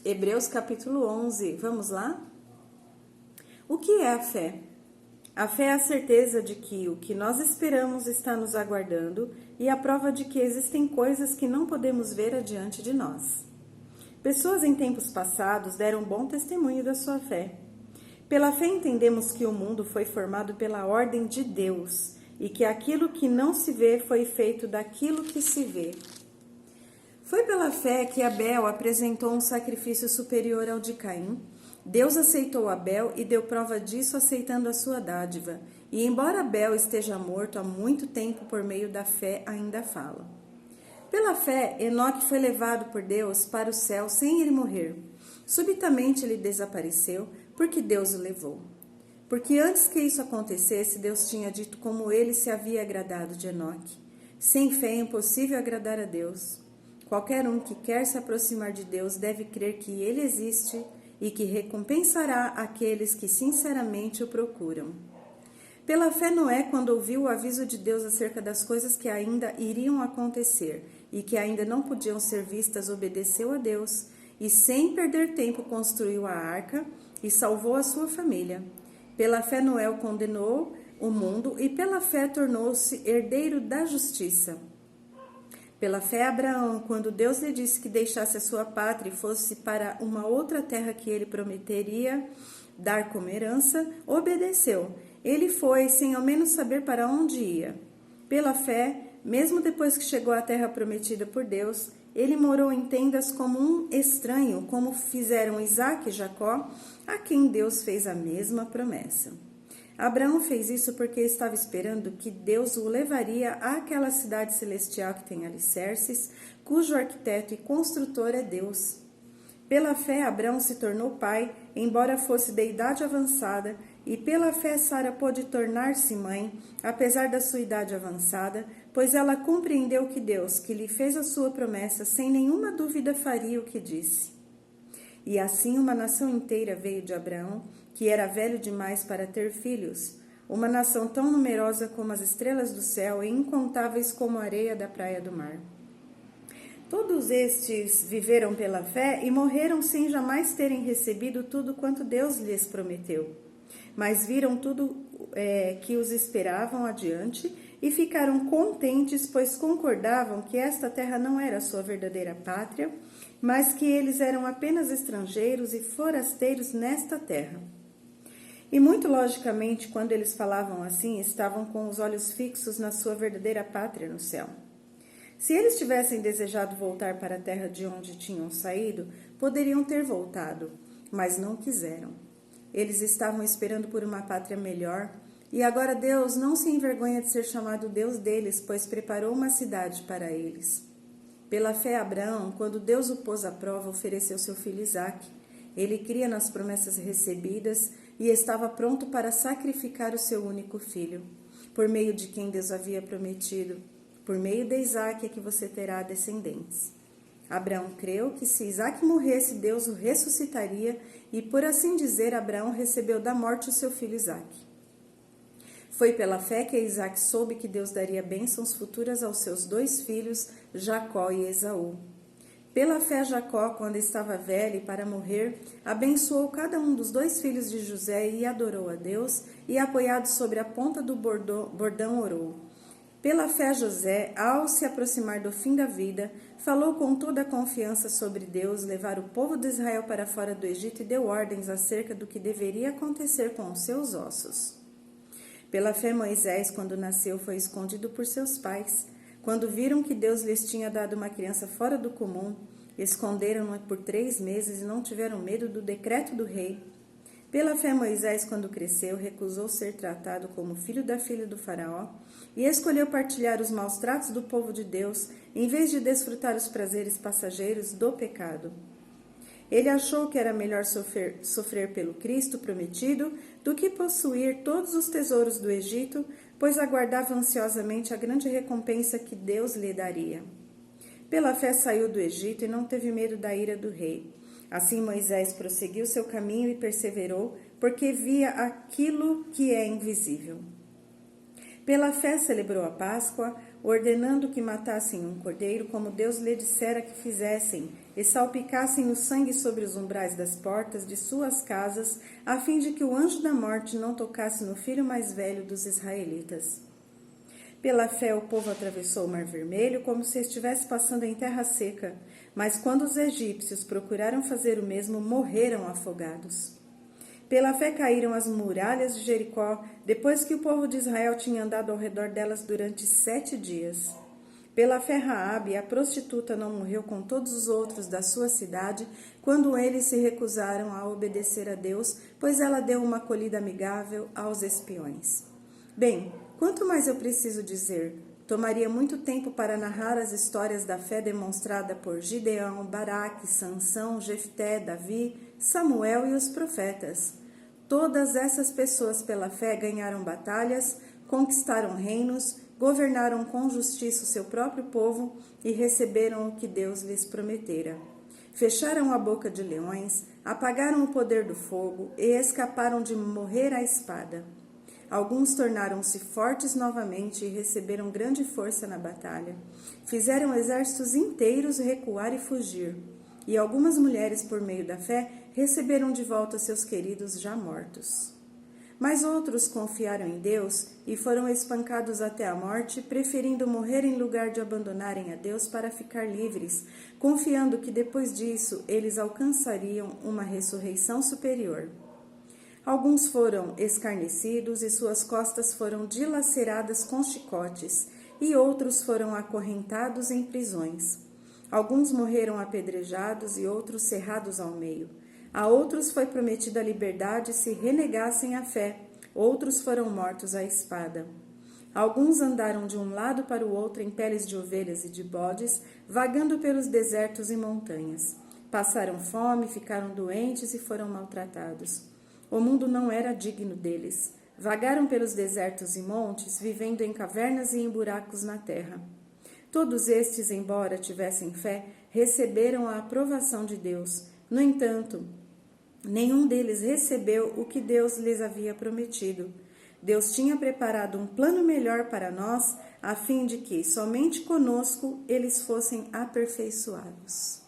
Hebreus capítulo 11, vamos lá? O que é a fé? A fé é a certeza de que o que nós esperamos está nos aguardando e a prova de que existem coisas que não podemos ver adiante de nós. Pessoas em tempos passados deram bom testemunho da sua fé. Pela fé entendemos que o mundo foi formado pela ordem de Deus e que aquilo que não se vê foi feito daquilo que se vê. Foi pela fé que Abel apresentou um sacrifício superior ao de Caim. Deus aceitou Abel e deu prova disso aceitando a sua dádiva. E embora Abel esteja morto há muito tempo, por meio da fé ainda fala. Pela fé, Enoque foi levado por Deus para o céu sem ele morrer. Subitamente ele desapareceu, porque Deus o levou. Porque antes que isso acontecesse, Deus tinha dito como ele se havia agradado de Enoque. Sem fé é impossível agradar a Deus. Qualquer um que quer se aproximar de Deus deve crer que ele existe e que recompensará aqueles que sinceramente o procuram. Pela fé, Noé, quando ouviu o aviso de Deus acerca das coisas que ainda iriam acontecer e que ainda não podiam ser vistas, obedeceu a Deus e, sem perder tempo, construiu a arca e salvou a sua família. Pela fé, Noé condenou o mundo e pela fé tornou-se herdeiro da justiça. Pela fé, Abraão, quando Deus lhe disse que deixasse a sua pátria e fosse para uma outra terra que ele prometeria dar como herança, obedeceu. Ele foi, sem ao menos saber para onde ia. Pela fé, mesmo depois que chegou à terra prometida por Deus, ele morou em tendas como um estranho, como fizeram Isaque e Jacó, a quem Deus fez a mesma promessa. Abraão fez isso porque estava esperando que Deus o levaria àquela cidade celestial que tem alicerces, cujo arquiteto e construtor é Deus. Pela fé, Abraão se tornou pai, embora fosse de idade avançada, e pela fé Sara pôde tornar-se mãe, apesar da sua idade avançada, pois ela compreendeu que Deus, que lhe fez a sua promessa, sem nenhuma dúvida faria o que disse. E assim uma nação inteira veio de Abraão, que era velho demais para ter filhos, uma nação tão numerosa como as estrelas do céu e incontáveis como a areia da praia do mar. Todos estes viveram pela fé e morreram sem jamais terem recebido tudo quanto Deus lhes prometeu. Mas viram tudo que os esperavam adiante e ficaram contentes, pois concordavam que esta terra não era sua verdadeira pátria, mas que eles eram apenas estrangeiros e forasteiros nesta terra. E muito logicamente, quando eles falavam assim, estavam com os olhos fixos na sua verdadeira pátria no céu. Se eles tivessem desejado voltar para a terra de onde tinham saído, poderiam ter voltado, mas não quiseram. Eles estavam esperando por uma pátria melhor, e agora Deus não se envergonha de ser chamado Deus deles, pois preparou uma cidade para eles. Pela fé, Abraão, quando Deus o pôs à prova, ofereceu seu filho Isaque. Ele cria nas promessas recebidas e estava pronto para sacrificar o seu único filho, por meio de quem Deus havia prometido: por meio de Isaque é que você terá descendentes. Abraão creu que se Isaque morresse, Deus o ressuscitaria e, por assim dizer, Abraão recebeu da morte o seu filho Isaque. Foi pela fé que Isaque soube que Deus daria bênçãos futuras aos seus dois filhos, Jacó e Esaú. Pela fé, Jacó, quando estava velho e para morrer, abençoou cada um dos dois filhos de José e adorou a Deus, e apoiado sobre a ponta do bordão orou. Pela fé, José, ao se aproximar do fim da vida, falou com toda a confiança sobre Deus levar o povo de Israel para fora do Egito e deu ordens acerca do que deveria acontecer com os seus ossos. Pela fé, Moisés, quando nasceu, foi escondido por seus pais. Quando viram que Deus lhes tinha dado uma criança fora do comum, esconderam-no por 3 meses e não tiveram medo do decreto do rei. Pela fé, Moisés, quando cresceu, recusou ser tratado como filho da filha do faraó e escolheu partilhar os maus tratos do povo de Deus, em vez de desfrutar os prazeres passageiros do pecado. Ele achou que era melhor sofrer pelo Cristo prometido do que possuir todos os tesouros do Egito, pois aguardava ansiosamente a grande recompensa que Deus lhe daria. Pela fé saiu do Egito e não teve medo da ira do rei. Assim Moisés prosseguiu seu caminho e perseverou, porque via aquilo que é invisível. Pela fé celebrou a Páscoa, ordenando que matassem um cordeiro, como Deus lhe dissera que fizessem, e salpicassem o sangue sobre os umbrais das portas de suas casas, a fim de que o anjo da morte não tocasse no filho mais velho dos israelitas. Pela fé, o povo atravessou o Mar Vermelho como se estivesse passando em terra seca, mas quando os egípcios procuraram fazer o mesmo, morreram afogados. Pela fé caíram as muralhas de Jericó, depois que o povo de Israel tinha andado ao redor delas durante 7 dias. Pela fé, Raabe, a prostituta, não morreu com todos os outros da sua cidade, quando eles se recusaram a obedecer a Deus, pois ela deu uma acolhida amigável aos espiões. Bem, quanto mais eu preciso dizer? Tomaria muito tempo para narrar as histórias da fé demonstrada por Gideão, Baraque, Sansão, Jefté, Davi, Samuel e os profetas. Todas essas pessoas pela fé ganharam batalhas, conquistaram reinos, governaram com justiça o seu próprio povo e receberam o que Deus lhes prometera. Fecharam a boca de leões, apagaram o poder do fogo e escaparam de morrer à espada. Alguns tornaram-se fortes novamente e receberam grande força na batalha. Fizeram exércitos inteiros recuar e fugir. E algumas mulheres, por meio da fé, receberam de volta seus queridos já mortos. Mas outros confiaram em Deus e foram espancados até a morte, preferindo morrer em lugar de abandonarem a Deus para ficar livres, confiando que depois disso eles alcançariam uma ressurreição superior. Alguns foram escarnecidos e suas costas foram dilaceradas com chicotes, e outros foram acorrentados em prisões. Alguns morreram apedrejados e outros cerrados ao meio. A outros foi prometida a liberdade se renegassem a fé, outros foram mortos à espada. Alguns andaram de um lado para o outro em peles de ovelhas e de bodes, vagando pelos desertos e montanhas. Passaram fome, ficaram doentes e foram maltratados. O mundo não era digno deles. Vagaram pelos desertos e montes, vivendo em cavernas e em buracos na terra. Todos estes, embora tivessem fé, receberam a aprovação de Deus. No entanto, nenhum deles recebeu o que Deus lhes havia prometido. Deus tinha preparado um plano melhor para nós, a fim de que somente conosco eles fossem aperfeiçoados.